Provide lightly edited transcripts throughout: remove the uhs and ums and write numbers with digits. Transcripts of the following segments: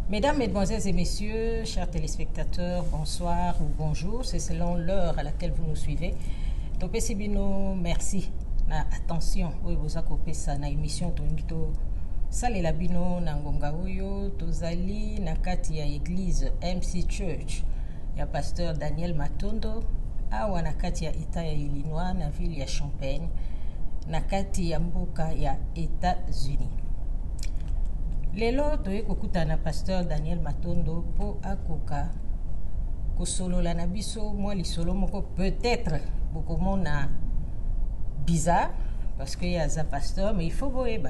Mesdames, Mesdemoiselles et Messieurs, chers téléspectateurs, bonsoir ou bonjour, c'est selon l'heure à laquelle vous nous suivez. Topé Sibino, merci. Na attention, oui, vous avez ça na émission Tongito Salela Bino na ngonga oyo tozali na kati ya église MC Church ya pasteur Daniel Matondo awa na kati ya État ya Illinois na ville ya Champaign na kati ya mboka ya États-Unis. Lelo toye kokuta na pasteur Daniel Matondo po akoka kosolola na biso mwa lisolo moko peut-être bokomona bizarre parce que ya za pasteur, mais il faut boyeba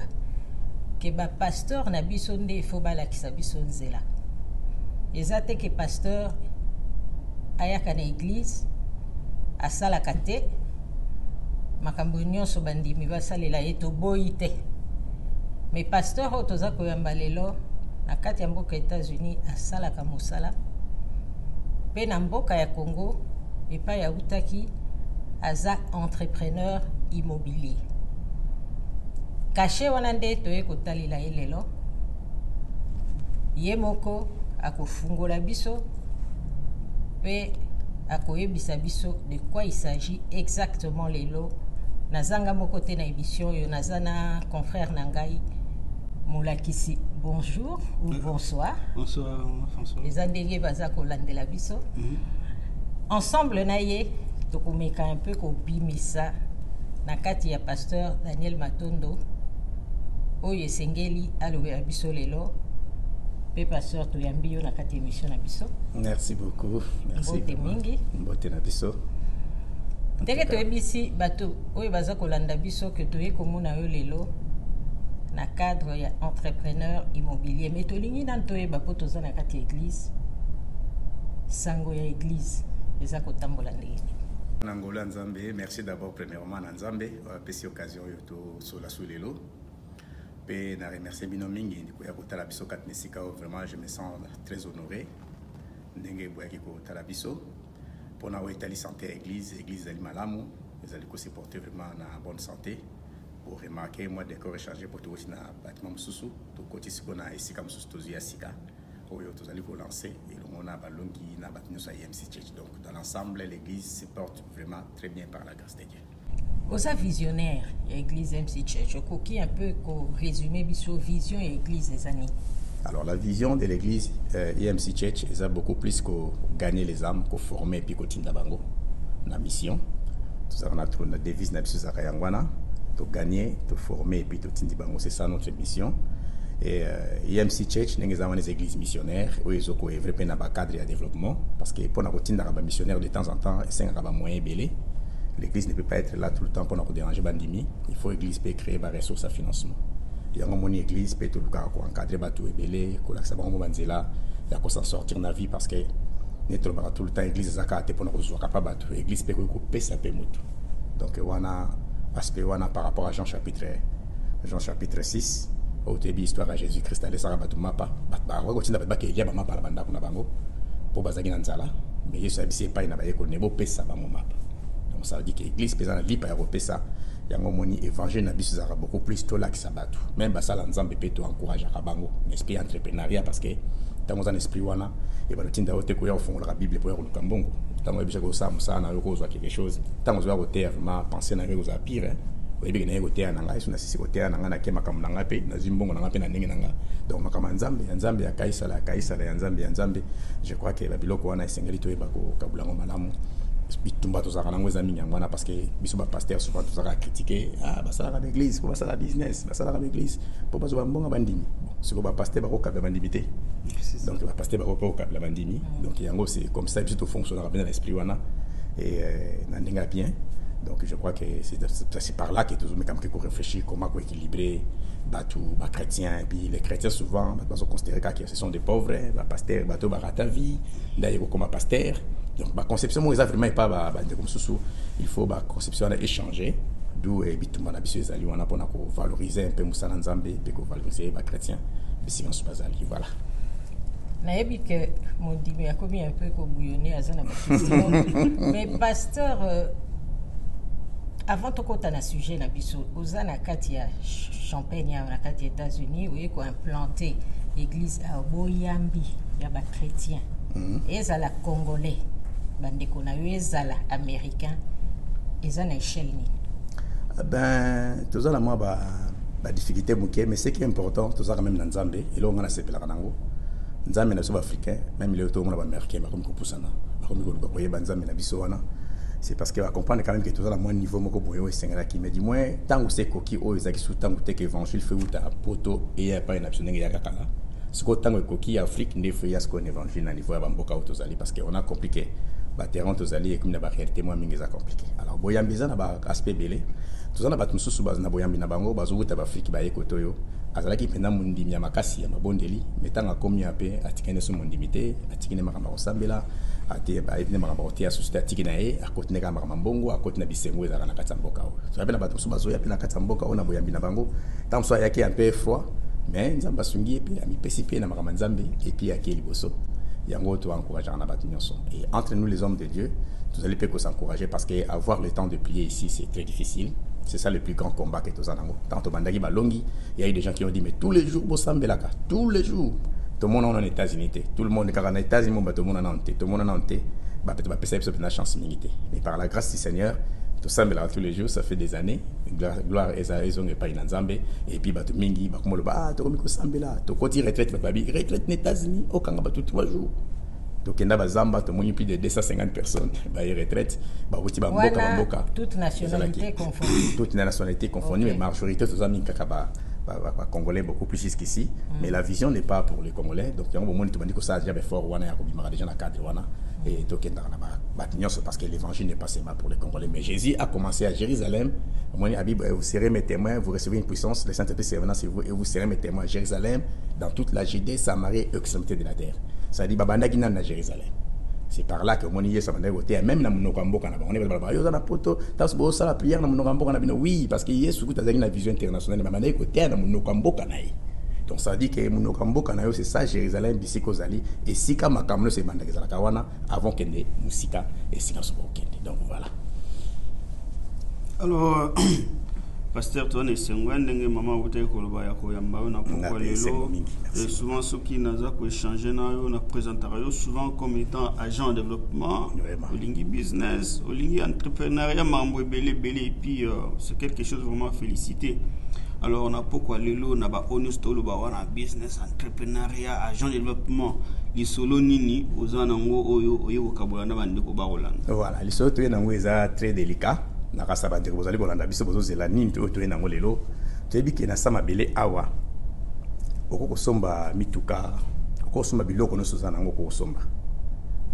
que ba pasteur na biso nde il faut balakisa biso nzela. Eza te ke pasteur ayaka na église asalaka te makambo nyonso bandimi basalela ye toboyi te. Mais pasteur oyo toza koyamba lelo na kati ya mboka États-Unis asalaka mosala mpe na mboka ya Congo epai autaki aza entrepreneur immobilier. Kashe wana nde toye kotalela ye lelo ye moko akofungola biso mpe akoyebisa biso de quoi il s'agit exactement lelo. Nazanga moko te na émission yo nazana confrère Nangai Moulakisi. Bonjour ou bonsoir. Bonsoir François. Les andenge baza kolandela biso. Ensemble na ye tokomeka un peu ko bimisa na kati ya pasteur Daniel Matondo oyo esengeli alobela biso lelo pe pasteur toyambi yo na kati ya émission na biso. Merci beaucoup. Merci. Mbote mingi. Mbote na biso. Ndenge toyebisi bato oyo baza kolanda biso ke toye komona yo lelo na cadre ya entrepreneur immobilier. Mais tolingi nan toyeba po toza na kati ya église sango ya église eza kotambola ndenge. Nangola Nzambe, merci d'abord premièrement na Nzambe apesi occasion yo to sola sous lelo. Pe na remercier bino mingi ndiko ya kotala biso katnesika vraiment je me sens très honoré ndenge boyaki kotala biso pour na wetali santé à église ali malamu ezali ko se porter vraiment na bonne santé pour remarquer moi décor échangé pour tout aussi na bâtiment mususu to koti siko na esika mususu tozu ya sika oyo tozali ko lancer et on a balongi na bâtiment sa MC Church. Donc dans l'ensemble l'église se porte vraiment très bien par la grâce de Dieu. Osa visionnaire église MC Church okoki un peu ko résumer biso vision et église des années. Alors la vision de l'église EMC Church est beaucoup plus que gagner les âmes, que former puis continuer bango na mission. Tout ça on a trouvé notre devise na biso zakayangwana, to gagner, to former puis to tindi bango, c'est ça notre mission. Et EMC Church n'est pas une église missionnaire où ils ont vraiment un cadre de développement parce que pour nous tenir un missionnaire de temps en temps c'est un moyen belé. L'église ne peut pas être là tout le temps pour nous déranger bandimi. Il faut l'église peut créer des ressources à financement. Il y a une église peut tout le cas encadrer bateau et belé, que ça va au moment là, il y a qu'on s'en sortir dans la vie parce que n'est pas tout le temps l'église zakate pour nous soit capable bateau. L'église peut couper ça peut moto. Donc on a aspect on a par rapport à Jean chapitre 6 au début histoire à Jésus-Christ allait ça bateau mapa. Ba on continue ba qu'il y a ba mapa la banda kuna bango pour bazaki na nzala mais Yesu abisi pas ina ba yeko nebo pesa ba mapa. Donc ça veut dire que l'église peut en vie par européen ça. Il y a un moni évangile na biso zara beaucoup plus to là qui sabatu même ba sala nzambe pe to encourage à bango esprit entrepreneuriat parce que tango za esprit wana et ba tinda ote ko ya fond la bible pour le kambongo tango ebisha ko sa musa na yoko zo quelque chose tango zo ko ter vraiment penser na yoko za pire oyebi na yoko ter na ngai suna sisi ko ter na ngana ke makambo na ngape na zimbongo na ngape na ndenge na nga donc makama nzambe ya kaisa ya nzambe je crois que ba biloko wana esengeli to yeba ko kabulango malamu bitumba to zaka nango za minyangwana parce que biso ba pasteur souvent to zaka critiquer ba sala l'église pour ba sala business ba sala l'église pour ba zo mbonga bandimi c'est ko ba pasteur ba ko ka bandimi te donc ba pasteur ba ko ka la bandimi donc yango c'est comme ça biso fonctionne bien dans l'esprit wana et na ndinga bien donc je crois que c'est par là que tous mais comme que réfléchir comment équilibrer bateau ba chrétiens et puis les chrétiens souvent ba sont considérés que ce sont des pauvres ba pasteur bateau ba rata vie d'ailleurs comme pasteur. Donc la conception moi vraiment pas comme sous il faut la conception échanger d'où bitumba na biso ezali wana pona ko valoriser un peu musala nzambe pe ko valoriser ba chrétien bisikan supazali voilà. Na yebi que mon dimi a commis un peu ko bouillonner azana ba question mais pasteur avant to kota na sujet na biso ozana kati ya Champagne na kati ya États-Unis où ko implanté église à boyambi ya ba chrétien ezala congolais bandeko na yo ezala américain eza na échelle nini? Ben toza na moi ba difficulté muke, mais ce qui est important toza quand même na nzambe et là on a sepela kanango nzambe na so ba africain même les autres on ba américain ba comme ko pusana ba comme ko boye ba nzambe na biso wana. C'est parce que va comprendre quand même que toza na moi niveau moko boyo esengela ki, mais du moins tango c'est koki o ezaki sous tango te que évangile fait uta poto et ya pas une option ngi ya kakala ce ko tango koki Afrique ne fait ya ce qu'on évangile na niveau ya bamboka autozali parce que on a compliqué ba terrain autozali et comme na ba réalité moi mingi za compliqué. Alors boyambiza na ba aspect belé toza na ba mususu ba na boyambi na bango bazo uta ba Afrique ba ekotoyo azalaki penda mundimi ya makasi ya mabondeli metanga komi ape atikene so mundimité atikene makamba osambela ati ba ine makamba otia société atikina e akotine ka makamba mbongo akotine bisengo ezala na katamboka o so apela bato so bazo ya pena katamboka ona boyambi na bango tam so yaki un peu foi mais nzamba sungi et puis ami pesipe na makamba nzambe et puis yaki liboso yango to encourager na bato nyonso. Et entre nous les hommes de Dieu nous allons peut s'encourager parce que avoir le temps de prier ici c'est très difficile. C'est ça le plus grand combat que tous en avons. Tant au Bandagi Balongi, il y a eu des gens qui ont dit mais tous les jours, Bossambelaka, tous les jours. Tout le monde en États-Unis, tout le monde en États-Unis, tout le monde en Nantes, tout le monde en Nantes, peut-être une chance militaire. Mais par la grâce du Seigneur, tout ça, tous les jours, ça fait des années. Gloire et ça, ils ont pas une Nzambe. Et puis, tu mingi, comme le bah, tu as Sambela, tu as retraite, retraite aux États-Unis, au Kanga, tout 3 jours. Donc, il y a Zamba, tu as plus de 250 personnes. Bah, retraite, bah, voilà, toute nationalité confondue. Toute nationalité confondue, mais majorité, tous amis Kakaba. Congolais beaucoup plus jusqu'ici, mais la vision n'est pas pour les Congolais. Donc, il y a un moment où tu m'as dit que ça, j'avais fort, il y a déjà dans le cadre, et donc, parce que l'évangile n'est pas seulement pour les Congolais. Mais Jésus a commencé à Jérusalem. Vous serez mes témoins, vous recevez une puissance, le Saint-Esprit c'est venant sur vous, et vous serez mes témoins à Jérusalem, dans toute la Judée, Samarie et l'extrémité de la terre. Ça dit, Babandagina à Jérusalem. C'est par là que mon yé ça va voter même na monokambo kana on est ba yo na poto tas bo ça la prière na monokambo kana bino oui parce que yesu ku tazaki na vision internationale mais manaye côté na monokambo kana yi. Donc ça dit que monokambo kana yo c'est ça Jérusalem bisiko zali et sika makamno c'est bandaki za kawana avant que ne musika et sika so kende. Donc voilà. Alors Pasteur Tone Sengwendenge maman wote koloba ya koyamba na pourquoi lelo et souvent ceux qui naza ko échanger na yo na présenter yo souvent comme étant agent de développement au lingi business au lingi entrepreneuriat mambo belé et puis c'est quelque chose vraiment félicité. Alors on a pourquoi lelo na ba honest lo ba wana business entrepreneuriat agent de développement li solo nini ozana ngo oyo kabula na bandeko ba Rolanda. Voilà, li solo to na ngo eza très délicat. Nakasa bandeko bozali kolanda biso bozozela nini to to na ngo lelo toyebi ke na sama bele awa okoko somba mituka okoko somba biloko no soza nango ko somba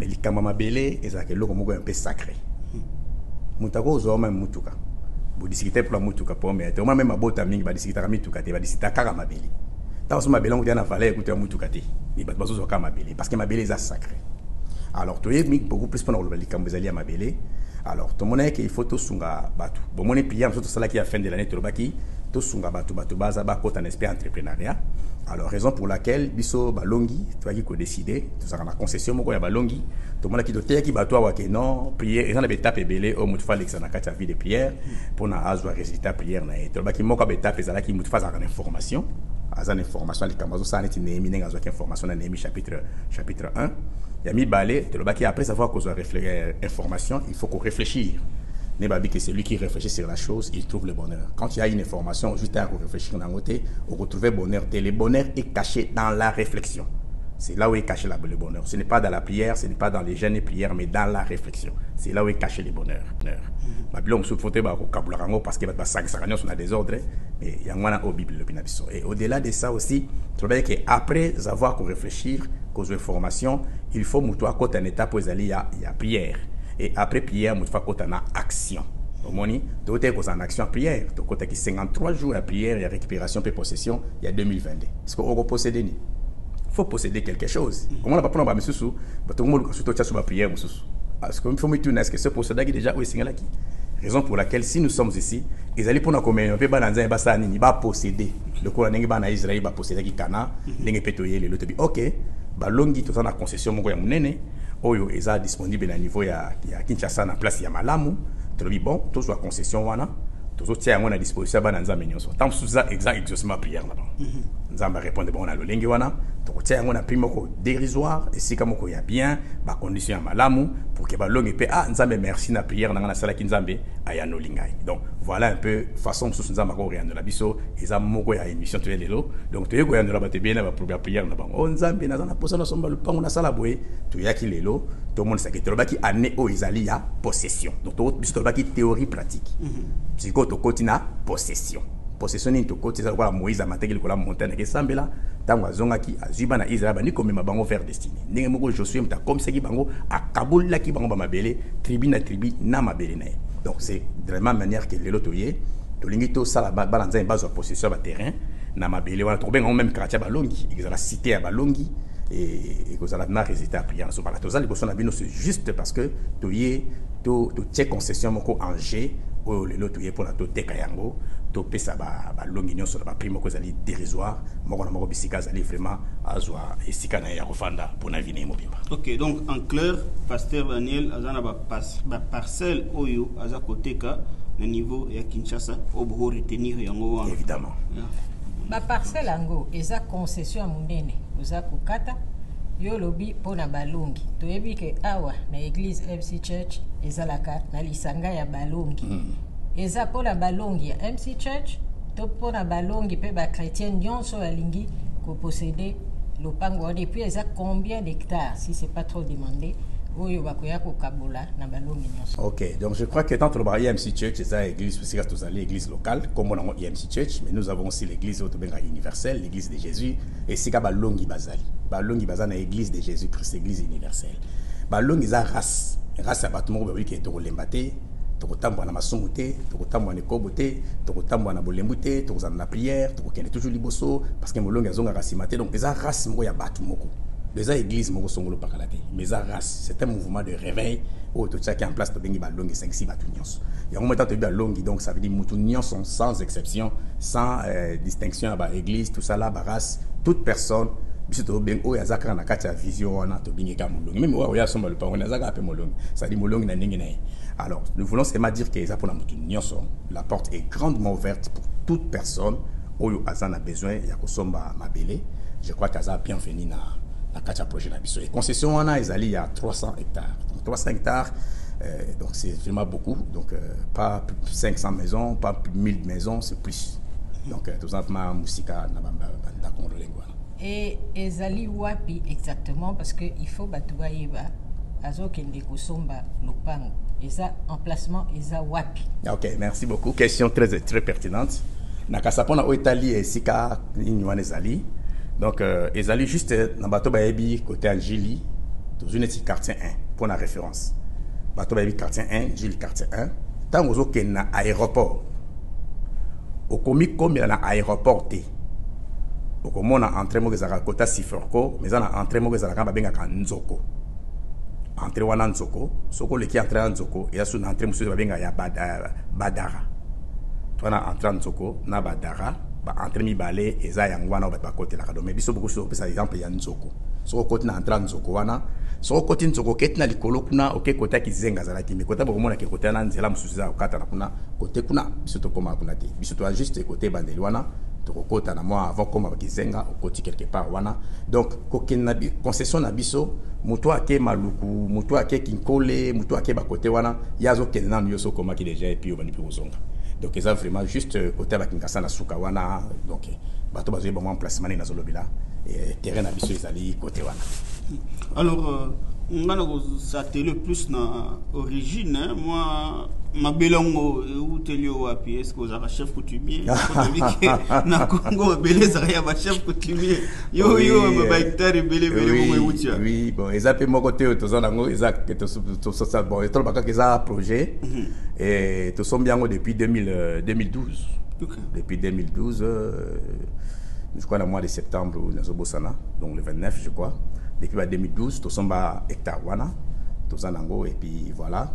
mais likamba mabele ezaka eloko moko un peu sacré mutako zo même mutuka bo discuter pour la mutuka pour mais to même mabota mingi ba discuter mituka te ba discuter kaka mabele ta somba bele ngo na valeur écouter mutuka te ni ba bazo zo kama mabele parce que mabele est sacré. Alors toyebi beaucoup plus pendant le likamba zali ya mabele. Alors, tout le monde qu'il faut tout sunga batu. Bon, mon prière, surtout celle qui a fin de l'année, tout baki, tout sunga batu baza ba côté en esprit entrepreneuriat. Alors, raison pour laquelle biso balongi, toi qui ko décider, tout ça na concession moko ya balongi, tout le monde qui doit qui bato wa ke non, prière, ils en avait tapé belé au mutfa l'exana kati vie de prière pour na azwa résultat prière na et tout baki moko ba tapé zala ki mutfa za information. Azan information les kamazo ça n'est némi nenga zo information na Néhémie chapitre 1. Yami balé, après avoir causé information, il faut qu'on réfléchisse. Nebabi que c'est lui qui réfléchit sur la chose, il trouve le bonheur. Quand il y a une information, juste à réfléchir dans côté, on retrouve le bonheur. Et le bonheur est caché dans la réflexion. C'est là où est caché le bonheur. Ce n'est pas dans la prière, ce n'est pas dans les jeûnes et prières, mais dans la réflexion. C'est là où est caché le bonheur. Babylone se foutait au Kabularango parce qu'il y a des désordres, mais il y a un au Bible. Et au-delà de ça aussi, tu vois qu'après avoir réfléchi aux informations, il faut moutoir côté en étape où il y a prière. Et après prière, moutoir côté en action. Au moins, tu es en action prière. Tu as 53 jours à prière et à récupération et possession, il y a 2022. Est-ce qu'on possède? Il faut posséder quelque chose. Comment on va prendre un sous tout le monde surtout sur la prière parce qu'il faut me tourner est-ce que ce possédé déjà oui c'est là qui raison pour laquelle si nous sommes ici ils allaient pour nous communier on peut pas dans un bassin ni ba posséder le courant n'engi ba na Israël ba posséder qui kana n'engi petoyer le lotebi OK ba longi tout en concession moko ya munene oyo eza disponible na niveau ya Kinshasa na place ya Malamu to bi bon tout soit concession wana tous autres tiens à disposition ba na nzambe nyonso tant sous ça exact exaucement prière là-bas nzamba répondre bon na lolengi wana tokotia yango na prix moko dérisoire esika moko ya bien bacondition ya malamu pour que balongi mpe nzambe merci na prière na nga nasalaki nzambe ayanoli ngai. Donc voilà un peu façon mosusu nzambe akoyanola biso eza moko ya émission toye lelo. Donc toye koyanola bato ebele na baprobia prière na bango nzambe naza na posa nasomba lupango nasala boye toyaki lelo tomonisaki tolobaki année oyo ezali ya possession. Donc biso tolobaki théorie pratique sikoyo tokoti na possession. Possession ni tokoti eza lokola Moïse amataki likola montagne akesambela ntango azongaki azwi bana Israel bandi komema bango vers destinée. Ndenge moko Josué mutu akomisaki bango akabolaki bango bamabele tribu na tribu na mabele na ye. Donc c'est de la même manière que lelo toye tolingi tosala bana nzambe bazwa possession ya baterrain na mabele wana tokobenga même quartier balongi ezala cité ya balongi et kozala na résultat ya prière so bala tozali liboso na bino c'est juste parce que toye totie concession moko en G oyo lelo toye mpona toteka yango topesa balongi nyonso na baprix moko ezali dérisoire moko na moko bisika azali vraiment azwa esika na ye ya kofanda mpona vine ye mobimba. Ok, donc en clair pasteur Daniel aza na baparcelle oyo aza koteka na niveau ya Kinshasa obo retenir yango wana évidemment baparcelle yango eza concession ya monene oza kokata yo lobi mpona balongi toyebi ke awa na église MC Church ezalaka na lisanga ya balongi eza mpona balongi ya MC Church to mpona balongi mpe bachrétien nyonso balingi koposede lopango wana et puis eza combien d'hectares si c'est pas trop demandé oyo bakoya kokabola na balongi nyonso. Ok, donc je crois que tant que le IMC Church est l'église, parce que tous l'église locale, comme on a IMC Church, mais nous avons aussi l'église universelle, l'église de Jésus, et c'est balongi bazali. Balongi bazali na l'église de Jésus-Christ, l'église universelle. Balongi za race à battement oui qui est to lembate, to kotambwa na masumu te, to kotambwa na kobo te, to kotambwa na bolembu te, to kozana na prière, to kokende toujours liboso parce que molongi azonga rasimate, donc eza race moko ya batu moko. Les églises moko songolo pakalate mais ça race c'est un mouvement de réveil où tout ça qui est en place to bengi balongi 5-6 batu nyonso ya mo meta to balongi donc ça veut dire mutu nyonso sans exception sans distinction à ba église tout ça là ba race toute personne biso to bengi o yazaka na kati ya vision wana to bengi ka molongi même o ya somba le pa on azaka pe molongi ça dit molongi na ndenge na ye. Alors nous voulons seulement dire que ça pour la mutu nyonso la porte est grandement ouverte pour toute personne oyo azana besoin ya kosomba mabele. Je crois qu'aza bienvenue na la projet na biso et concession wana ezali ya 300 hectares. Donc 300 hectares donc c'est vraiment beaucoup, donc pas 500 maisons, pas 1000 maisons, c'est plus. Donc tout simplement musika na banda kondolengo wana. Et ezali wapi exactement parce que il faut batuba yeba azokende kosomba lopango eza emplacement eza wapi. OK, merci beaucoup, question très pertinente. Na kasapona o Italie esika inywana ezali. Donc, ils allaient juste dans Bateau Bayebi, côté Angili, dans une petite quartier 1, pour la référence. Bateau Bayebi, quartier 1, Gilles, quartier 1. Tant que vous avez un aéroport, au comique comme il y a un aéroport, au comme on a entré, moi, à côté Siforko, mais on a entré, moi, à la Benga Nzoko. Entré wana Nzoko, Soko, le qui entré en Nzoko, et là, sur l'entrée, monsieur Benga, il y a Badara. Toi, on a entré en Nzoko, na Badara. Entre mi balé eza yangwana ba côté la kado mais biso beaucoup sur par exemple ya Nzoko so côté na entrant Nzoko wana so côté Nzoko ketna likolo kuna OK côté kizenga zala kimi côté ba komona ke côté na nzela musuza okata na kuna côté kuna biso to koma kuna te biso to juste côté bandeli wana to kokota na moi avant koma kizenga côté quelque part wana donc kokena concession na biso muto ake maluku muto ake kinkole muto ake ba côté wana yazo kenna nyoso koma ki déjà et puis obani pi kozonga. Donc ils ont vraiment juste côté avec Nkasa na Sukawana donc bato bazo bon emplacement na Zolobila et terrain na biso ezali côté wana. Alors on a le plus na origine hein? Moi ma belongo ou telio wapi est-ce que vous avez chef coutumier na Congo belé ça ya ba chef coutumier yo ba hectare belé mo utia. Oui bon ezape mo côté to zango exact to ça bon et to baka que ça projet et to sommes bien depuis 2012. Okay. Depuis 2012 je crois le mois de septembre na Zobosana donc le 29 je crois. Depuis 2012 to somba hectare wana to zanango et puis voilà.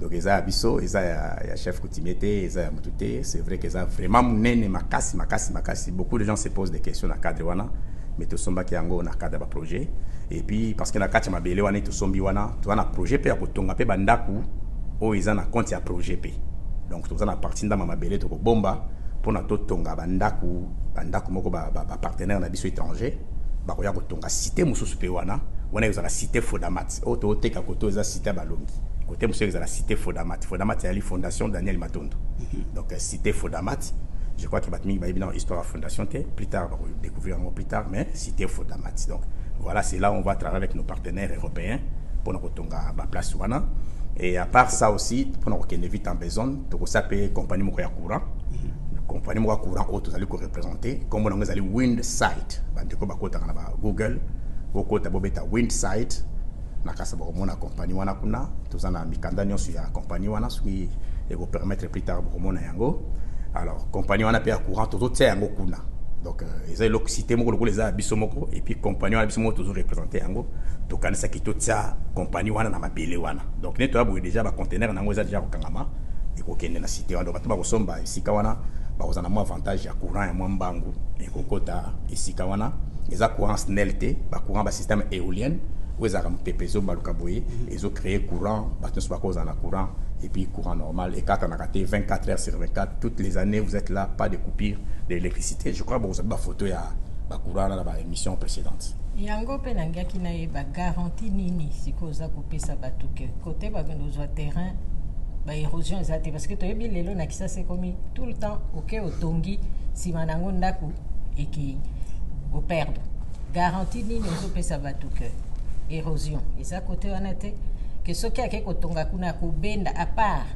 Donc ils ont abisso, ils ont chef coutumier, ils ont mutute. C'est vrai qu'ils ont vraiment mené makasi. Beaucoup de gens se posent des questions dans le cadre wana, mais tout somba qui ango dans le cadre de projet. Et puis parce que dans le cadre de mabele wana tout sombi wana, tu as un projet pe akotonga pe bandaku, o ils ont un compte ya projet pe. Donc tout ça na partie dans mabele to ko bomba pour na to tonga bandaku moko ba partenaire na biso étranger. bakoya kotonga cité mususu pe wana la cité Fodamat auto teka koto eza cité balongi côté mususu la cité Fodamat est la fondation Daniel Matondo donc cité Fodamat je crois que batmi ba bien histoire de fondation plus tard on va découvrir plus tard mais cité Fodamat donc voilà c'est là où on va travailler avec nos partenaires européens pour nous kotonga ba place wana. Et à part ça aussi, pour nous qu'on évite en besoin, donc ça peut compagnie moya courant, compagnie moya courant autres allez représenter, comme on allez Windside, bande ko bakota kana ba Google, bokota bobeta Windside, na kasa ba mona compagnie wana kuna, tous na mikanda nyonso ya compagnie wana qui et vous permettre plus tard ba mona yango. Alors compagnie wana pe courant tout tsa yango kuna. Donc ils ont l'occité moko les a bisomoko et puis compagnie wana bisomoko toujours représenter yango. Donc on sait que toute ça compagnie wana na mabele wana donc neto abo déjà ba conteneur nango eza déjà kokangama et kokende na cité wana bato ba kosomba esika wana ba kozana mo avantage ya courant ya mo mbangu et kokota esika wana eza courant SNEL ba courant ba système éolien où eza kam pepezo baluka boye ils ont créé courant bato so ba kozana courant et puis courant normal et quand on a raté 24 heures sur 24 toutes les années vous êtes là pas de coupure d'électricité je crois que vous avez ba photo ya ba courant na ba émission précédente. Yango pe nangiaki na yeba garantie nini sikoza kopesa bato ke côté bagendo zo terrain ba érosion ezate parce que toyebi lelo na kisa c'est comme tout le temps OK otongi sima nango ndako eki au perdre garantie nini zo pesa bato ke érosion eza côté wana te que soki ake kotonga kuna ko benda à part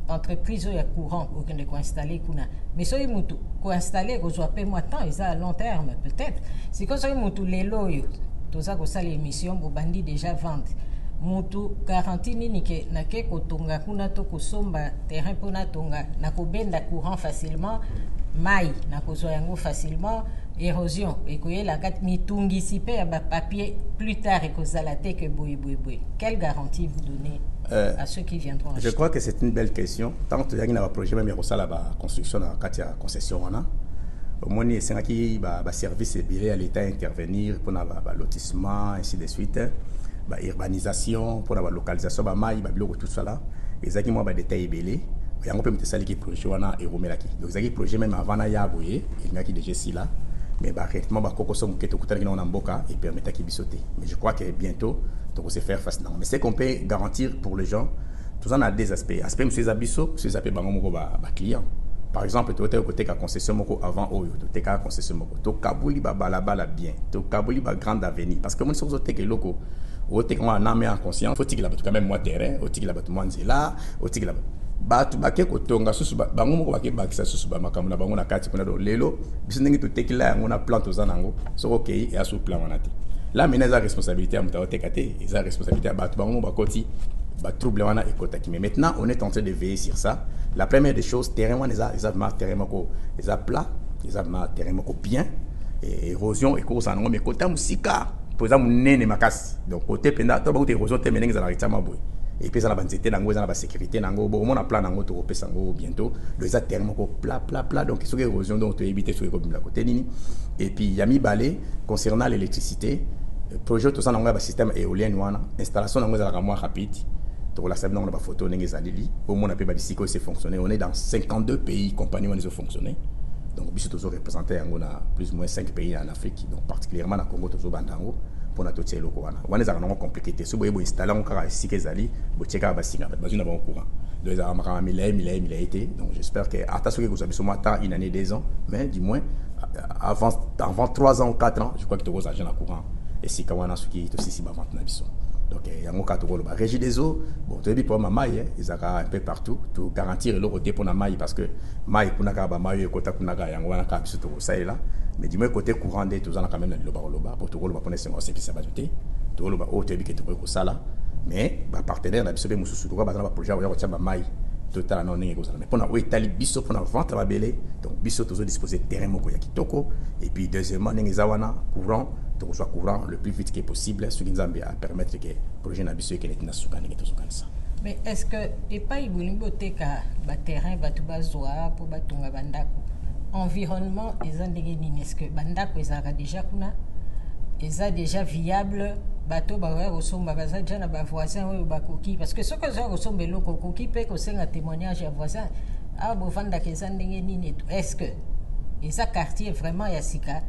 entreprise ya courant okende ko installer kuna mais soki mutu ko installer ko zo pe moi temps ils à long terme peut-être si ko soki mutu lelo yo toza ko sala émission bo bandi déjà vente mutu garantie nini ke na ke kotonga kuna to ko somba terrain pona tonga na ko benda courant facilement mai na ko zo yango facilement érosion et ko yela kat mitungi si pe ba papier plus tard et ko zala te que boy quelle garantie vous donnez à ceux qui viendront acheter? Je crois que c'est une belle question. Tant que il y a un projet même il la construction dans la concession wana. Au moins c'est un qui ba service bilé à l'état intervenir pour la lotissement ainsi de suite. Ba urbanisation pour la localisation ba mai ba biloko tout ça là. Ezaki moi ba détail belé. Il y a un peu de ça qui projet wana et romelaki. Donc ezaki projet même avant na ya boye, il y a qui déjà si là. Mais bah réellement bah koko somme keto kutana kina mboka et permettre qu'ils bisoter. Mais je crois que bientôt donc on sait faire face non. Mais c'est qu'on peut garantir pour les gens. Tout ça on a des aspects. Aspect monsieur abisso, monsieur aspect bango moko ba client. Par exemple, tu as côté ka concession moko avant oyo, tu as concession moko. To kabuli ba balabala bien. To kabuli ba grande avenue parce que mon sur zote ke loko. O te ko na me en conscience, faut que la batu quand même moi terrain, o tiki la batu moi nzela, o tiki la batu bake kotonga susu bango moko bake bakisa susu ba makambo na bango na kati pona do lelo biso ndenge to tekila yango na plan to zanango so OK et asu plan wanati là maintenant la responsabilité à mutaote kate et la responsabilité à batu bango bakoti ba trouble wana ekotaki mais maintenant on est en train de veiller sur ça. La première des choses terrain wana exactement terrain moko eza plat exactement terrain moko bien et érosion et ko sanango mais kota musika poza munene makasi donc côté penda to ba ko érosion te menenga za la ritama boy. Et puis ça la banzete nango ça la sécurité nango bon on a plan nango to kopesa ngo bientôt le za terme ko plat donc sur érosion donc to éviter sur comme la côté nini et puis yami balé concernant l'électricité projet tout ça nango ba système éolien wana installation nango za la moins rapide to la sabe nango ba photo ndenge za lili au moins on a pe ba bisiko c'est fonctionner on est dans 52 pays compagnie on ont fonctionné donc biso toujours représenté yango na plus ou moins 5 pays en Afrique donc particulièrement na Congo to bandango pour na totie loko wana wana za non compliqué so boye bo installer on kara sikezali bo cheka ba singa ba zuna ba courant donc za mara milay été donc j'espère que attention que vous avez sûrement temps une année 2 ans mais du moins avant 3 ans ou 4 ans je crois que tu vas agir na courant et si kawana suki to sisi ba vente na biso donc yango ka to ko ba régie des eaux bon to bi pour ma maille ils a un peu partout to garantir le côté pour na maille parce que maille kuna ka ba maille kota kuna ka yango wana ka biso to ça est là. Mais du moins côté courant des tout ça quand même le loba pour tout le monde connaître c'est aussi ça va ajouter tout le monde au début que tu peux ça là mais ba partenaire na biso be mususu to ba projet ya ko mai total non ningo ça mais pour na o itali biso pour na vente ba belé donc biso toujours disposer terrain moko ya kitoko et puis deuxièmement ningo zawana courant to soit courant le plus vite que possible ce qui nous a permettre que projet na biso que na sukana que to sukana ça. Mais est-ce que et pas ibulimbo teka ba terrain ba to bazwa pour ba tonga bandako environnement eza ndenge nini est-ce que bandako ezaka déjà kuna eza déjà viable bato ba kosomba baza déjà na ba voisin oyo bakoki parce que soki oza kosomba eloko koki pe kosenga témoignage ya voisin awa bovandaka eza ndenge nini est-ce que eza quartier vraiment ya sika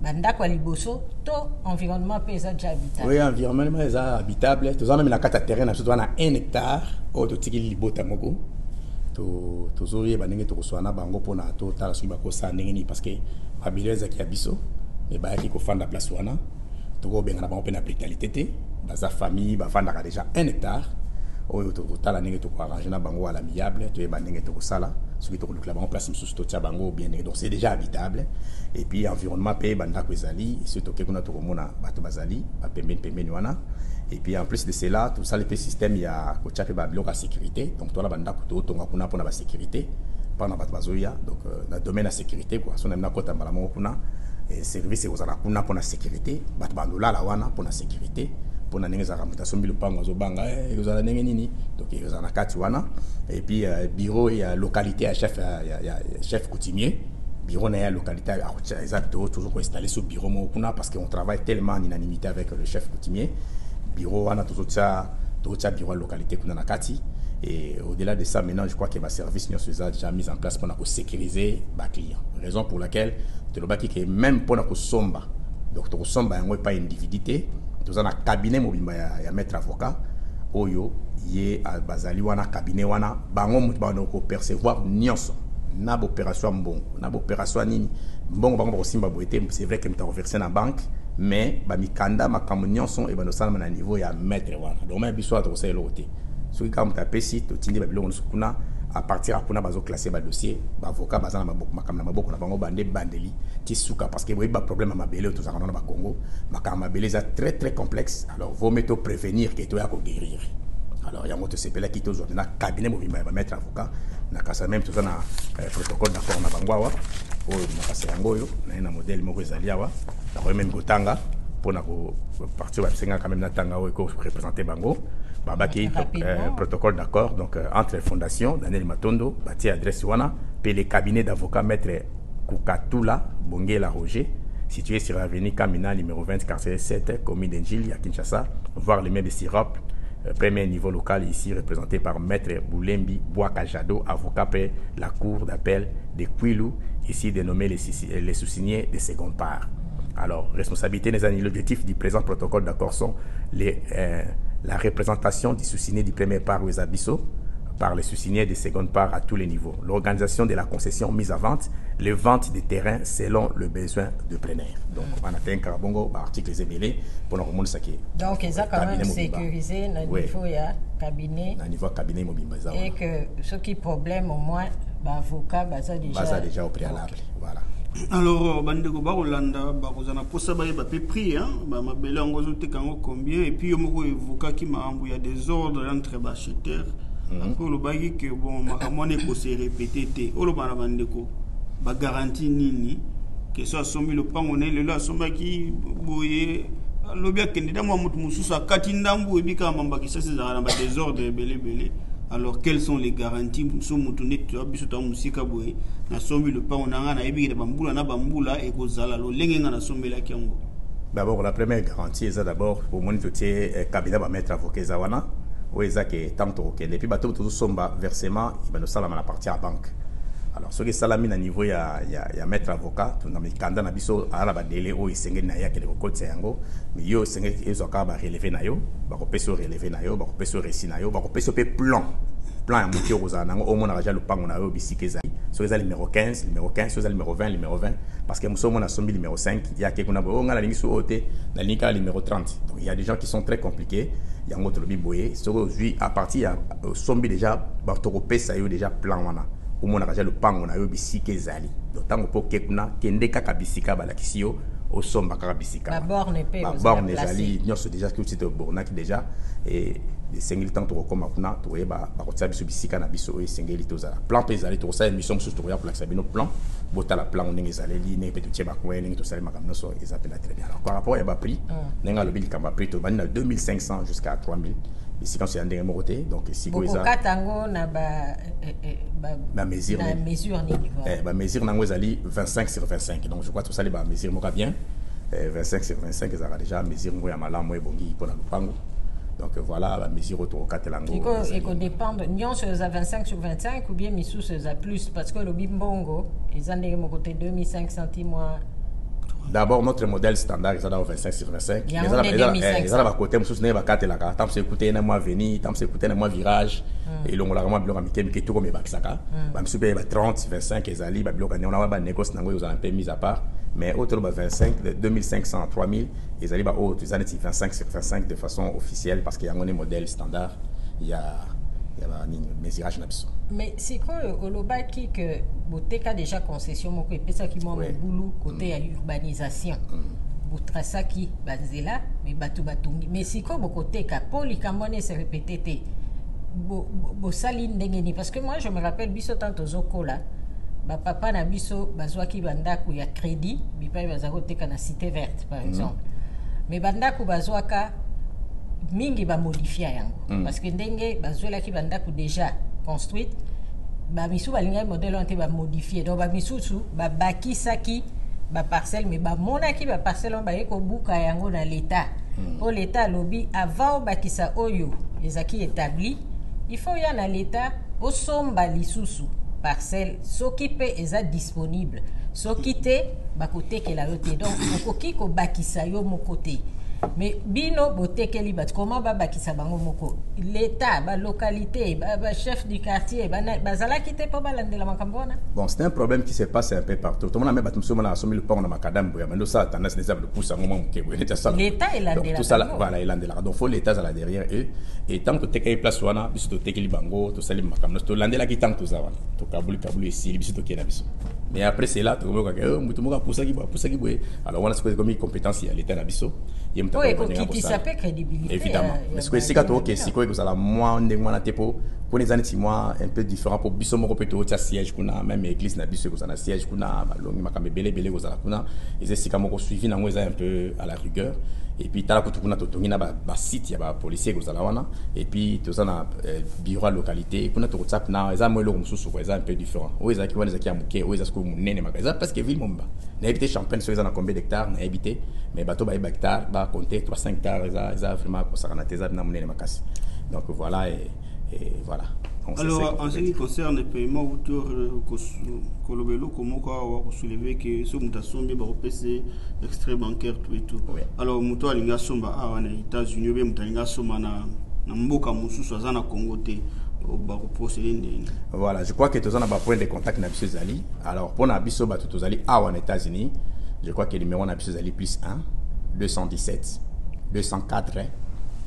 bandako ya liboso to environnement pe eza déjà habitable. Oui, environnement eza habitable. Toza même na kata terrain na biso toza na 1 hectare oyo totikili libota moko tozoyeba ndenge tokoswana bango mpona totala soki bakosala ndenge nini parce que mabilo ezalaki ya biso e bayaki kofanda place wana tokobengana bango mpe na brutalité te baza famille bafandaka déjà 1 hectare oyo tokotala ndenge tokoarrange na bango à l'amiable toyeba ndenge tokosala soki tokolukela bango place mosusu totia bango bien ndenge donc c'est déjà habitable et puis environnement mpe bandako ezali soki toke kuna tokomona bato bazali bapembeni wana et puis en plus de cela tout ça le système ya kotia mpe babiloko ya sécurité donc towana bandako totonga kuna mpona basécurité mpona bato bazoya donc na domaine ya sécurité quoi so namina kota mbala moko kuna service ekozala kuna mpona sécurité bato bandolala wana mpona sécurité mpona ndenge ezalaka moto asombi lopango azobanga ekozala ndenge nini donc ekozala na kati wana et puis bureau ya localité ya chef coutumier bureau na ya localité eza toujours koinstalle so bureau moko kuna parce qu'on travaille tellement en unanimité avec le chef coutumier bureau wana tozotia bureau ya localité kuna na kati et au-delà de ça maintenant je crois que ma service nyonso eza déjà mis en place mpona kosécuriser baclient raison pour laquelle tolobaki ke même mpona kosomba donc tokosomba yango epai individu te toza na cabinet mobimba ya maître avocat oyo ye bazali wana cabinet wana bango mutu bana ko percevoir nyonso na opération mbongo na opération nini mbongo bango bakosimba boete c'est vrai que mta verser na banque mais ba mikanda makambo nyonso e bano sala na niveau ya maître wana donc même biso to ça elote soki kama mta pesi to tindi ba biloko kuna à partir à kuna bazo classer ba dossier ba avocat bazana maboko makamna maboko na bango bande bandeli ti suka parce que boy ba problème ma belé to zakana na ba Congo makama belé ça très complexe alors vaut mieux prévenir que to ya ko guérir alors yango to sepela ki to zo na cabinet mobimba ba mettre avocat na kasa même to ça na protocole d'accord na bango awa o na kasa yango yo na modèle moko ezali awa na ko même gotanga pona ko partir ba senga quand même na tanga o ko représenter bango babaki protocole d'accord donc entre les fondations Daniel Matondo bati adresse wana pe les cabinets d'avocats maître Kukatula Bongela Roger situé sur l'avenue Kamina numéro 20 quartier 7 commune d'Enjili à Kinshasa voir les mains de Sirop premier niveau local ici représenté par maître Boulembi Boakajado avocat pour la cour d'appel de Kwilu ici dénommé les sous-signés de seconde part. Alors responsabilité des années l'objectif du présent protocole d'accord sont la représentation du sous-signé du premier part aux Abisso par les sous-signés de seconde part à tous les niveaux, l'organisation de la concession mise à vente, les ventes des terrains selon le besoin de plein air. Donc on a fait un carabongo article zébélé pour nous remonter ça qui est. Donc ils ont quand même sécurisé le niveau ya cabinet. Le niveau cabinet mobile et que ce qui problème au moins avocat baza déjà au préalable. Voilà. Alors, bandeko bakolanda bakozana posa ba pe prix hein ba mabele ngozo tekango combien et puis yomoko avocat qui m'a envoyé des ordres entre acheteurs pour le bagi que bon makamone ko se répéter té olo bana bandeko ba garantie nini que ça somi le pango ne le la sombaki boye lobia candidat moi mutu mususa kati ndambu ebika mamba ki ça c'est dans ba des ordres belé. Alors quelles sont les garanties so mutu ne to biso ta musika boye na sombi le pango na ngana ebiki na bambula et kozala lo lenge ngana sombela kiango. D'abord la première garantie est d'abord pour monitorer cabinet ba mettre avocat zawana ou ezake tanto okende et puis bato to somba versement il va sala na partie à banque. Alors ce que salami na niveau ya mettre avocat to na mikanda na biso ala ba délai o isenge na ya kele ko tsengo mais yo senge ezoka ba relever na yo ba ko peso relever na yo ba ko peso récit na yo ba ko peso pe plan ya muti ozana nango o mona raja lupango na yo bisikeza so ezali numéro 15 so ezali numéro 20 parce que muso mona sombi numéro 5 ya ke kuna bo ngala lingi so ote na linka numéro 30 donc il y a des gens qui sont très compliqués yango to lobi boye so aujourd'hui à partir ya sombi déjà ba to ko pesa yo déjà plan wana au mona raja lupango na yo bisikeza donc tango po ke kuna kende kaka bisika balakisi yo au somba kaka bisika d'abord ne pe borne ezali nyonso déjà que tu te bornaki déjà et les sengeli tant to koma kuna to yeba ba kotia biso bisika na biso e sengeli to za plan pe ezali to sa émission sur to ya pour la sabino plan bota la plan ndenge ezali li ne pe to tieba ko ndenge to sali makamno so ezapela très bien alors par rapport ya ba prix ndenge lo bil kamba prix to bani na 2500 jusqu'à 3000 ici quand c'est ndenge mokoté donc ici ko eza katango na ba mesure nini ba mesure nango ezali 25 sur 25 donc je crois to sali ba mesure moka bien 25 sur 25 ezara déjà mesure ngo ya malamu e bongi pona lupango. Donc voilà, la mesure autour au Katelango. Il faut dépendre, nous sommes à 25 sur 25 ou bien nous sommes à plus parce que le bimbongo, ils ont des côté 25 centimes D'abord, notre modèle standard, il est dans 25 sur 25. Il y a un côté, je suis écouté un mois veni, tant écouté un mois virage, et l'on a vraiment bien tout comme il y a 30, 25, et Zali, on a négocié, on a un peu mis à part. Mais autour de 25, de 2500 à 3000, ils arrivent à 25 sur 25 de façon officielle parce qu'il y a un modèle standard. Il y a mesirage n'absent. Mais c'est quoi au Lobaki que Boteka déjà concession mon côté ça qui moi boulot côté à urbanisation. Botrasa qui banzela mais batu batungi. Mais c'est quoi côté ka poli kamone se répéter bo saline ndengeni parce que moi je me rappelle biso tanto zokola ba papa na biso bazwaki bandaku ya crédit bipai bazako teka na cité verte par exemple. Mais bandaku bazwaka mingi ba modifier yango parce que ndenge bazwela ki bandaku déjà construite ba misu balinga modèle ante ba modifier donc ba misusu ba bakisaki ba parcelle mais ba monaki ba parcelle on ba eko buka yango na l'état au l'état lobby avant bakisa oyo ezaki établi il faut ya na l'état au somba lisusu parcelle soki pe eza disponible soki te ba côté que la yote donc okoki ko bakisa yo mo côté. Mais bino botekeli bat comment ba bakisa bango moko l'état ba localité ba chef du quartier ba zala kité pa balandela makambona. Bon, c'est un problème qui se passe un peu partout. Tout le monde a même battu sur le port na makadam boya mais ça tendance des de pousser un moment que l'état est là tout ça voilà il est là donc faut l'état là derrière eux et tant que tekeli place wana biso to tekeli bango to sali makamno to landela ki tant to za wana to kabuli ici biso to kena biso mais après c'est là to moka que mutu moka poussa ki boye alors on a ce comme compétence il l'état na biso qui s'appelle crédibilité évidemment parce que c'est quand que si quoi que ça la moi ndengwa na tepo pour les années 6 mois un peu différent pour biso moko peto tia siège kuna même église na biso ko na siège kuna balongi makambe belé ko za kuna et c'est comme ko suivi na ngoza un peu à la rigueur et puis tala kutu kuna to tongi na ba site ya ba policier ko za la wana et puis to ça na bureau localité kuna to tap na eza mo eloko mususu ko eza un peu différent o eza ki wana eza ki amuke o eza ko munene magaza parce que ville momba na habité champagne so eza na combien d'hectares na habité mais bato ba hectares ba compter 3-5 hectares eza vraiment ko sakana teza na munene makasi donc voilà et voilà. Alors, en ce qui concerne les paiements, Kolobelo, comment on soulever que ce mutation bien PC extrait bancaire tout et tout. Alors, muto alinga somba à les États-Unis, bien muto somba na mboka musu soit na Congo te ba procéder. Voilà, je crois que tous on a pas point de contact na biso Zali. Alors, pour na biso ba tous Zali à aux États-Unis, je crois que le numéro na biso Zali plus 1 217 204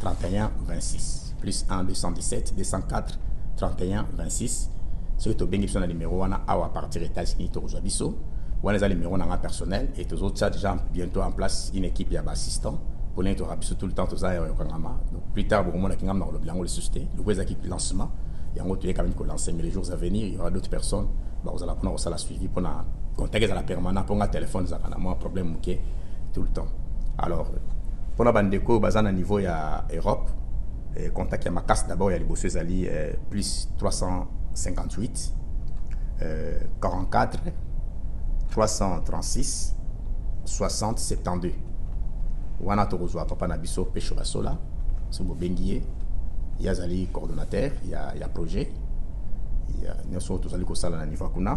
31 26 plus 1 217 204 31 26. Ce que tu as bien dit, numéro à partir des États-Unis, tu as biso. On a le numéro personnel et tu as déjà bientôt en place une équipe d'assistants pour les biso tout le temps. Donc plus tard, on a le bilan de société, le équipe lancement. Et en gros, tu es quand même lancé, mais les jours à venir, il y aura d'autres personnes. Vous allez prendre ça la suivi pour contacter à la permanence, pour un téléphone, ça a un problème tout le temps. Alors, pour la bande de co, à niveau Europe. Contact à ma casse d'abord, il y a les bosses Ali plus 358 44 336 60 72. Wana Torozoa Papa Nabiso Pechorasola, c'est mon benguier. Il y a Zali coordonnateur, il y a projet, il y a Nelson Tozali Kosala na niveau Kuna.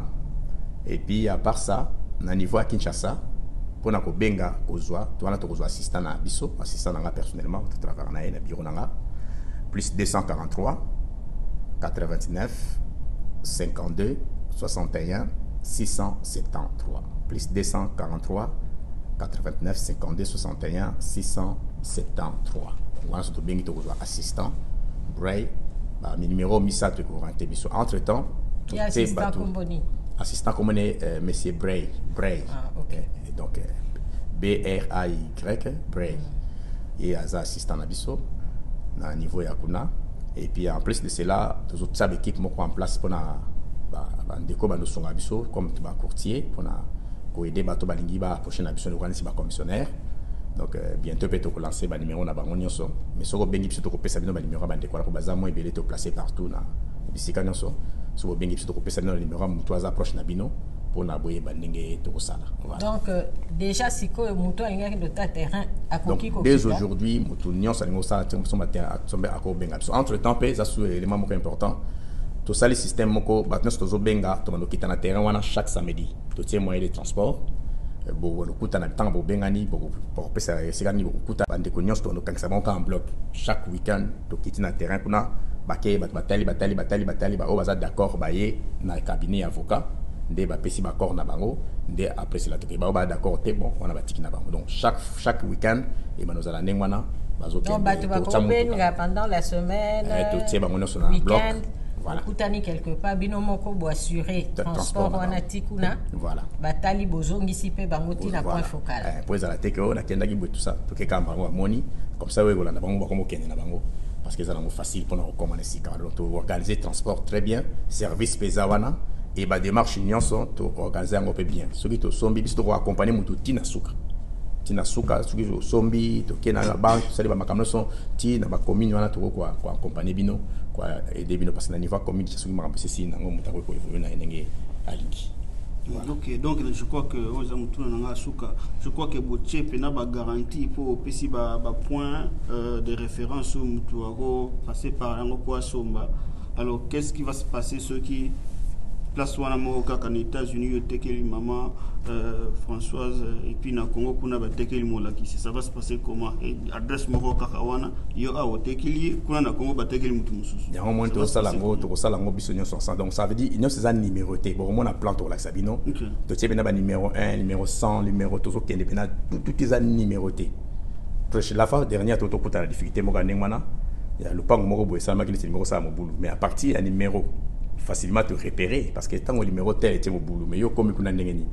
Et puis à part ça, na niveau à Kinshasa, pour na ko benga kozwa, to wana Torozoa assistant na biso, assistant na personnellement, to travailler na bureau na plus 243 89 52 61 673 plus 243 89 52 61 673. Voilà surtout bien que tu assistant Bray mi numéro Misato Courante biso entre temps il y a assistant Komboni assistant comme monsieur Bray donc BRAY Bray et as assistant nabiso na niveau ya kuna et puis en plus de cela tous autres équipes moko en place pour na ba ndeko ba nosonga biso comme ba courtier pour na ko aider bato balingi ba prochaine biso no kanisi ba commissionnaire donc bientôt peut ko lancer ba numéro na bango nyonso mais soko bengi biso to ko pesa bino ba numéro ba ndeko ko baza mo ebele to placer partout na bisika nyonso soko bengi biso to ko pesa bino numéro muto aza proche na bino pour na boye bandenge to kosala. Donc déjà siko muto alinga de ta terrain à koki ko. Dès aujourd'hui muto nyonso alinga sala somba à ko benga biso entre temps pe ça sous élément moko important to sali système moko batnos to zo benga to mando kitana terrain wana chaque samedi to tie moyen de transport bon kuta na temps bo bengani bo pesa sikani bo kuta bande ko nyonso to kankisa bango en bloc chaque week-end to kiti na terrain kuna bake batali ba o baza d'accord ba ye na cabinet avocat nde ba pesi ba accord na bango nde après cela to ke ba d'accord te bon on a batiki na bango donc chaque week-end et ben nous allons nengwana bazo ke donc batu ba ko benga pendant la semaine to tie bango nyonso na bloc. Voilà. Kutani quelque part bino moko bo assurer transport wana tikuna voilà batali bozongi sipe bangoti na point focal pour la teke on a kenda ki tout ça to ke kamba bango moni comme ça we golanda bango ba ko kende na bango parce que ça c'est facile pour nous recommander si quand donc organiser transport très bien service pesawana et ba démarche nyonso to organiser un peu bien ceux qui to sombi biso to accompagner mutu tina suka ceux qui sombi to kena na banque ça ba makamno son ti na ba commune wana to ko accompagner bino quoi aider bino parce que na niveau commune ceux qui m'a remplacé si na ngom mutako ko évoluer na ndenge alingi. Voilà. Ok, donc je crois que je crois que Botier n'a pas garantie pour PC ba point de référence où Mutuaro passer par un quoi somba. Alors qu'est-ce qui va se passer ceux qui place wana moka en États-Unis tekeli maman Françoise et puis na Congo kuna ba tekeli molaki ça va se passer comment et adresse moka kawana yo a tekeli kuna na Congo ba tekeli mutu mususu ya au moins to sala ngo bisonyo sans donc ça veut dire il c'est ça numéroté bon on a plan to la sabino to tie bena ba numéro 1 numéro 100 numéro to kende bena tout les numéroté proche la fois dernière to kuta la difficulté moka ndengwana ya lupango moko boye sama kile numéro ça mobulu mais à partir à numéro facilement te repérer parce que tant au numéro tel était mon boulot mais yo comme kuna ndengeni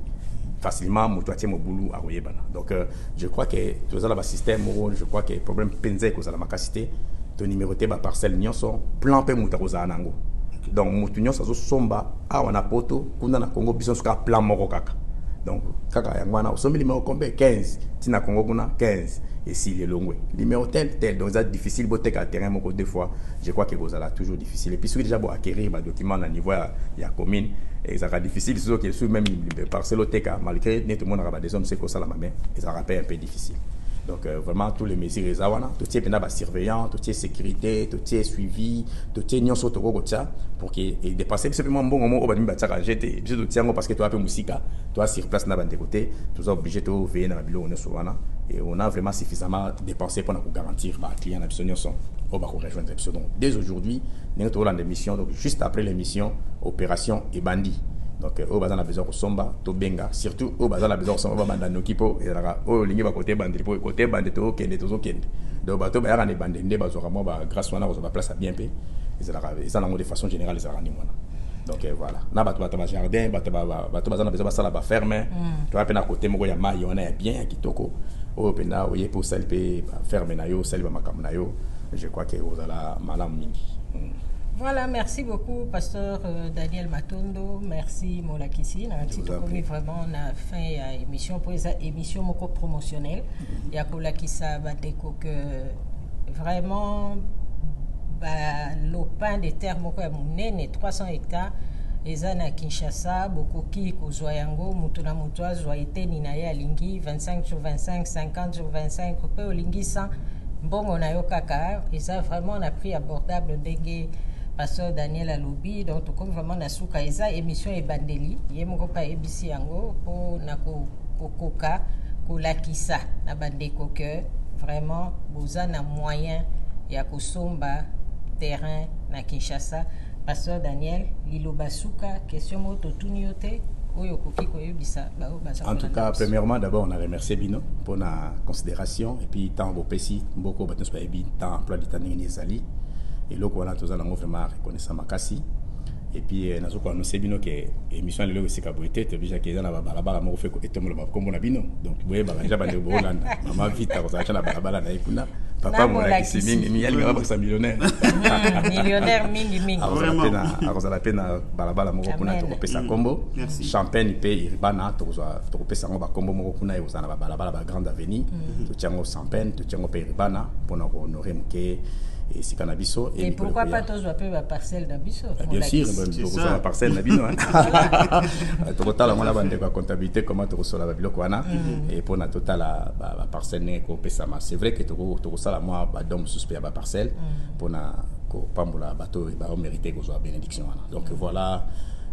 facilement moto atie mon boulot à oyebana donc je crois que tout ça là système je crois que problème penze ko ça la makasité to numéroté ba parcelle nyonso plan pe moto ko za nango donc moto nyonso zo somba a wana poto kuna na Congo biso suka plan moko kaka donc kaka yangwana osombi numéro combien 15 tina Congo kuna 15 et si les longues numéro tel donc c'est difficile boter à terrain moko deux fois je crois que vous allez toujours difficile et puis celui déjà pour acquérir ba document na niveau ya commune et ça sera difficile c'est que sur même parcelle teka malgré tout le monde a des hommes c'est que ça la main et ça rappelle un peu difficile donc vraiment tous les mesures les awana tout est pendant surveillant tout est sécurité tout est suivi tout est nyonso to ko tia pour que et dépasser simplement bon moment au bani ba tsaka jeter biso to tiango parce que toi peu musika toi sur place na bande côté tu es obligé de veiller na bilo on sowana et on a vraiment suffisamment dépensé pour nous garantir bah client na biso nyonso on va rejoindre biso donc dès aujourd'hui nous to la mission donc juste après l'émission opération et bandit donc au bazan a besoin de somba to benga surtout au bazan a besoin de somba banda no kipo et là au lingi ba côté bandi po côté bandi to kende to kende donc bato ba ya bandi nde bazo vraiment ba grâce wana bazo ba place à bien payer et ça de façon générale les arani mona donc voilà na bato ba jardin bato bazan a besoin ba sala ba ferme to a pena côté moko ya mai on est bien kitoko au pena o yepo salpe ferme na yo salba makam na yo je crois que vous allez malam mingi. Voilà, merci beaucoup, pasteur Daniel Matondo. Merci, Molakisi. On a vraiment na fin à émission pour les émissions moko promotionnelles. Il y a Molakisa Badeko que vraiment l'opin des terres moko ya munene 300 hectares. Eza na Kinshasa, bokoki kozwa yango mutu na mutu azwa eteni na ye alingi 25 sur 25, 50 sur 25, pe olingi 100. Mbongo na yo kaka, eza vraiment na prix abordable ndenge pasteur Daniel Alobi donc comme vraiment na suka eza émission e bandeli ye moko pa ebisi yango po na kokoka kolakisa na bandeko que vraiment boza na moyen ya kosomba terrain na Kinshasa. Pasteur Daniel liloba suka question moto tuniote oyo koki koyebisa ba baza. En tout cas premièrement d'abord on a remercié Bino pour la considération et puis tant bo pesi mboko batos pa ebi tant emploi du temps ni ezali et là on a tous vraiment reconnaissant makasi et puis nazo ko annoncer Bino que émission lelo c'est kaboité te bija ke na balabala mo fait ko etomolo makombo na Bino donc boye ba déjà bande bo Hollande mama vita ko za na balabala na ikuna papa mo la kisiming mi yali ngaba sa millionnaire mingi vraiment a la pena balabala mo kuna to pesa kombo champagne pe iribana to pesa ngo ba kombo mo kuna e uzana balabala ba grande avenue to tiango champagne to tiango pe iribana pour honorer mke et si cannabiso et pourquoi pas tous appeler la parcelle d'abiso bien sûr la parcelle d'abino to total on a bande quoi comptabilité comment to reçoit la biloko wana et pour na total la parcelle ne ko pesa ma c'est vrai que to sala moi ba dom suspect ba parcelle pour na ko pambola bateau ba mériter ko so bénédiction wana donc voilà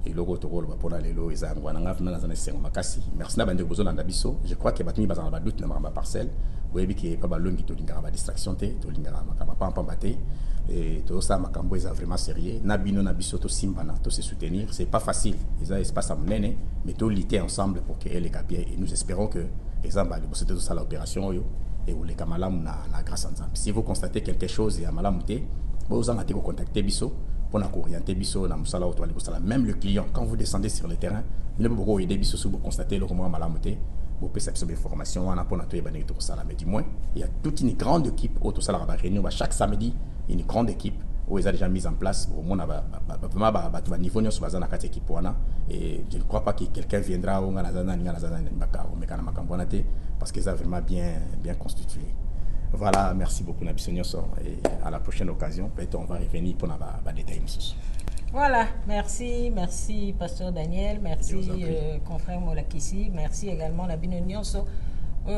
et logo to rolo pour les lots eza ngwana ngaf na na sengo makasi merci na bande bozo na biso je crois que batumi bazana ba doute na ma parcelle boyebi ke pa ba longi to lingara ba distraction te to lingara makama pa mbate et tout ça makambo eza vraiment sérieux na bino na biso to simbana to se soutenir c'est pas facile eza espace amnene mais to lutter ensemble pour que les capier et nous espérons que exemple ali bosete to sala opération yo et ou les kamalam na grâce ensemble si vous constatez quelque chose et amalamuté vous en avez contacté biso pour nous orienter biso na musala auto ali kosala même le client quand vous descendez sur le terrain il est beaucoup aider biso si vous constatez le comment malamuté vous pouvez savoir des informations on a pour notre bani to sala mais du moins il y a toute une grande équipe auto sala ba réunion chaque samedi une grande équipe où ils ont déjà mis en place au monde ba niveau nyos bazana kati équipe wana et je ne crois pas que quelqu'un viendra au ngana mbaka au mekana makambona te parce que ça vraiment bien constitué. Voilà, merci beaucoup Nabiso Nyonso et à la prochaine occasion peut-être on va revenir pour les détails. Voilà, merci Pasteur Daniel, merci confrère Molakisi, merci également Nabino Nyonso.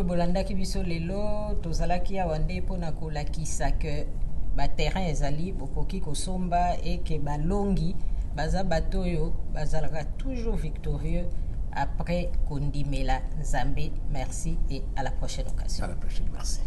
Bolanda kibiso lelo tozalaki awande pona kolakisa que ba terrain ezali bokoki kosomba et que balongi baza batoyo bazalaka toujours victorieux après kondimela Nzambe. Merci et à la prochaine occasion. À la prochaine, merci.